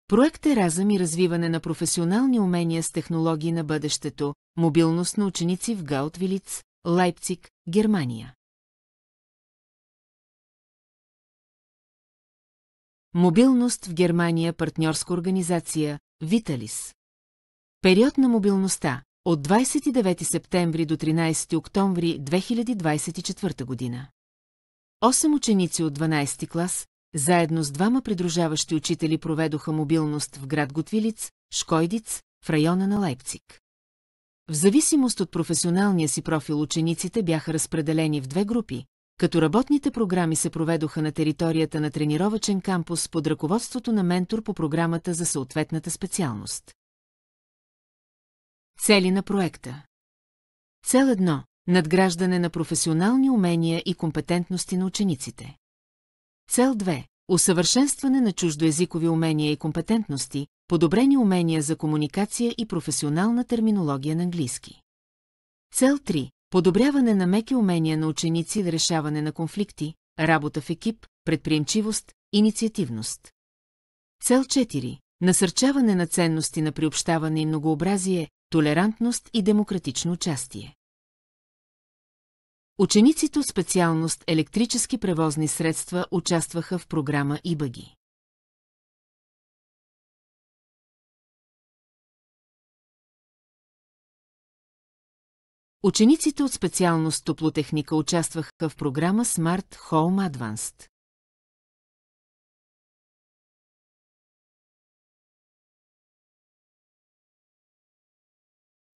Проект Еразъм и развиване на професионални умения с технологии на бъдещето, мобилност на ученици в Гаутвилиц, Лайпциг, Германия. Мобилност в Германия, партньорска организация, Виталис. Период на мобилността от 29 септември до 13 октомври 2024 година. 8 ученици от 12 клас, заедно с двама придружаващи учители проведоха мобилност в град Готвилиц, Шкойдиц, в района на Лайпциг. В зависимост от професионалния си профил учениците бяха разпределени в две групи, като работните програми се проведоха на територията на тренировъчен кампус под ръководството на ментор по програмата за съответната специалност. Цели на проекта. Цел 1. Надграждане на професионални умения и компетентности на учениците. Цел 2. Усъвършенстване на чуждоезикови умения и компетентности, подобрени умения за комуникация и професионална терминология на английски. Цел 3. Подобряване на меки умения на ученици за решаване на конфликти, работа в екип, предприемчивост, инициативност. Цел 4. Насърчаване на ценности на приобщаване и многообразие, толерантност и демократично участие. Учениците от специалност електрически превозни средства участваха в програма ИБАГИ. Учениците от специалност топлотехника участваха в програма Smart Home Advanced.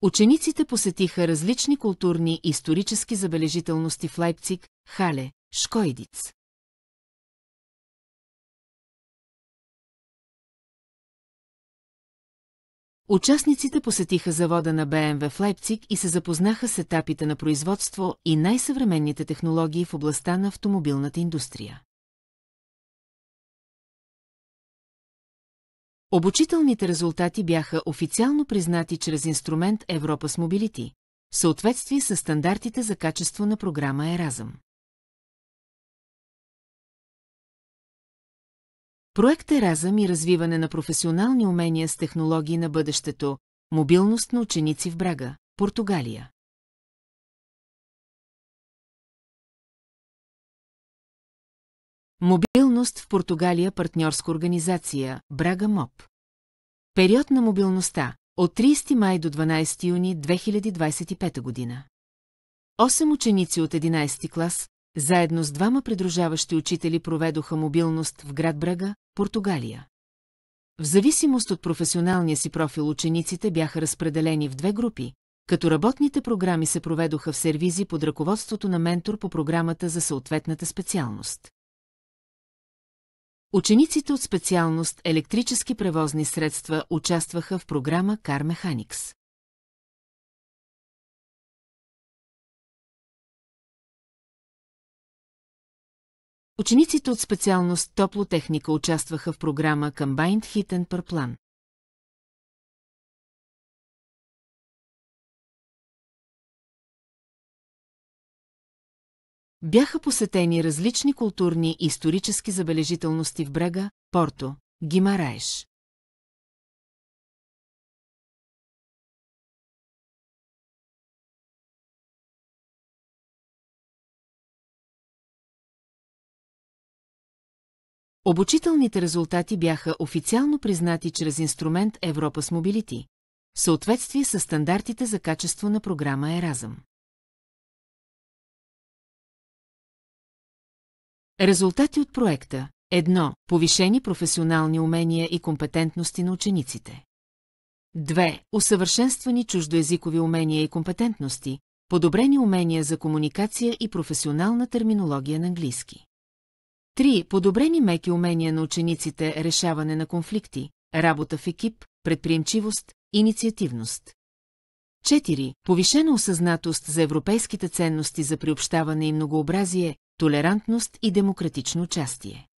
Учениците посетиха различни културни и исторически забележителности в Лайпциг, Хале, Шкойдиц. Участниците посетиха завода на БМВ в Лайпциг и се запознаха с етапите на производство и най-съвременните технологии в областта на автомобилната индустрия. Обучителните резултати бяха официално признати чрез инструмент Европас Mobility, в съответствие с стандартите за качество на програма Еразъм. Проект Еразъм и развиване на професионални умения с технологии на бъдещето, мобилност на ученици в Брага, Португалия. Мобилност в Португалия, партньорска организация, Брага МОП. Период на мобилността от 30 май до 12 юни 2025 година. 8 ученици от 11 клас, заедно с двама придружаващи учители проведоха мобилност в град Брага, Португалия. В зависимост от професионалния си профил учениците бяха разпределени в две групи, като работните програми се проведоха в сервизи под ръководството на ментор по програмата за съответната специалност. Учениците от специалност електрически превозни средства участваха в програма Car Mechanics. Учениците от специалност топлотехника участваха в програма Combined Heat and Power Plan. Бяха посетени различни културни и исторически забележителности в Брага, Порто, Гимараеш. Обучителните резултати бяха официално признати чрез инструмент Европас Mobility, в съответствие с стандартите за качество на програма Еразъм. Резултати от проекта. 1. Повишени професионални умения и компетентности на учениците. 2. Усъвършенствани чуждоезикови умения и компетентности, подобрени умения за комуникация и професионална терминология на английски. 3. Подобрени меки умения на учениците, решаване на конфликти, работа в екип, предприемчивост, инициативност. 4. Повишена осъзнатост за европейските ценности за приобщаване и многообразие, толерантност и демократично участие.